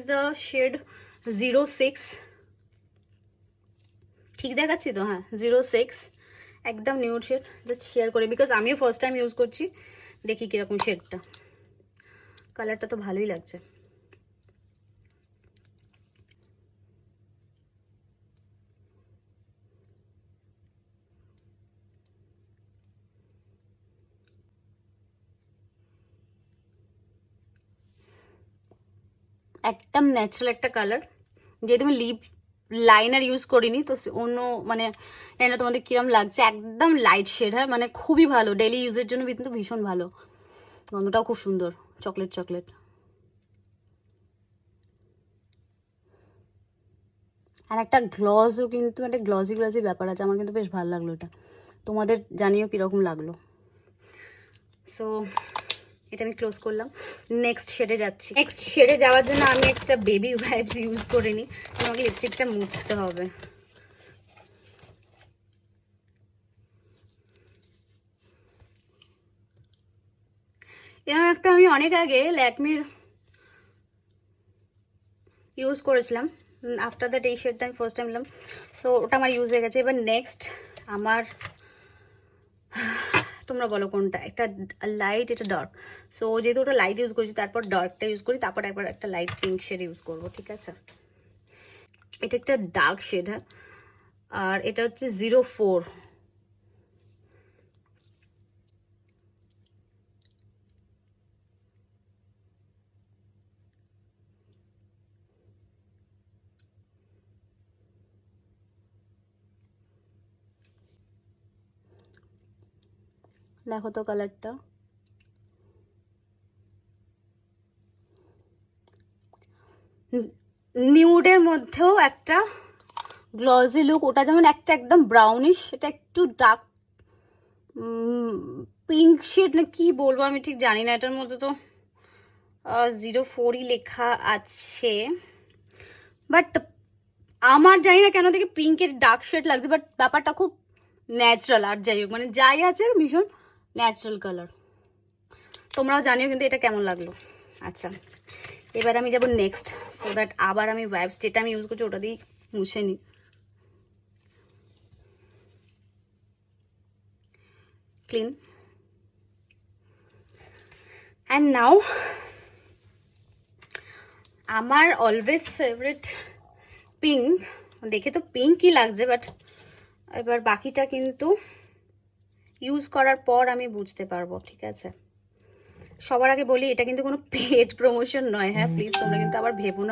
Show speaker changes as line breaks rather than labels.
The shade 06, ঠিক দেখাচ্ছি তো? হ্যাঁ 06, একদম নিউড শেড। জাস্ট শেয়ার করি বিকজ আমিও ফার্স্ট টাইম ইউজ করছি, দেখি কিরকম শেডটা। কালারটা তো ভালোই লাগছে। একদম ন্যাচারাল একটা কালার। যেহেতু আমি লিপ লাইনার ইউজ করিনি তো অন্য মানে এটা তোমাদের কিরম লাগছে, একদম লাইট শেড। হ্যাঁ মানে খুবই ভালো, ডেইলি ইউজের জন্য কিন্তু ভীষণ ভালো। গন্ধটাও খুব সুন্দর, চকলেট চকলেট। আর একটা গ্লসও কিন্তু, একটা গ্লসি গ্লসি ব্যাপার আছে, আমার কিন্তু বেশ ভালো লাগলো এটা। তোমাদের জানিও কিরকম লাগলো। সো এটা আমি ক্লোজ করলাম, নেক্সট শেডে যাচ্ছি। নেক্সট শেডে যাওয়ার জন্য আমি একটা বেবি ওয়াইপস ইউজ করে নিই, আমাকে লিপস্টিকটা মুছতে হবে। এরকম একটা আমি অনেক আগে ল্যাকমির ইউজ করেছিলাম, আফটার দ্যাট এই শেডটা আমি ফার্স্ট টাইম নিলাম। সো ওটা আমার ইউজ হয়ে গেছে। এবার নেক্সট আমার, তোমরা বলো কোনটা, একটা লাইট এটা ডার্ক। সো যেহেতু ওটা লাইট ইউজ করছি, তারপর ডার্কটা ইউজ করি, তারপর একবার একটা লাইট পিঙ্ক শেড ইউজ করবো, ঠিক আছে? এটা একটা ডার্ক শেড, হ্যাঁ, আর এটা হচ্ছে 04। দেখো তো কালারটা, নিউডের মধ্যেও একটা গ্লসি লুক। ওটা যেমন একটা একদম ব্রাউনিশ, এটা একটু ডার্ক পিঙ্ক শেড না কি বলবো আমি ঠিক জানি না। এটার মধ্যে তো 04ই লেখা আছে, বাট আমার জানি না কেন থেকে পিঙ্কের ডার্ক শেড লাগছে, বাট ব্যাপারটা খুব ন্যাচারাল। আর যাই হোক মানে যাই আছে ভীষণ ন্যাচারাল কালার। তোমরাও জানিও কিন্তু এটা কেমন লাগলো। আচ্ছা এবার আমি যাবো নেক্সট, সো দ্যাট আবার আমি ওয়াইপস যেটা আমি ইউজ করছি ওটা দিয়েই মুছে নিই। ক্লিন অ্যান্ড নাও আমার অলওয়েজ ফেভারিট পিঙ্ক। দেখে তো পিঙ্কই লাগছে, বাট এবার বাকিটা কিন্তু ইউজ করার পর আমি বুঝতে পারবো, ঠিক আছে? সবার আগে বলি এটা কিন্তু কোনো পেড প্রমোশন নয়, হ্যাঁ প্লিজ তোমরা কিন্তু আবার ভেবো না।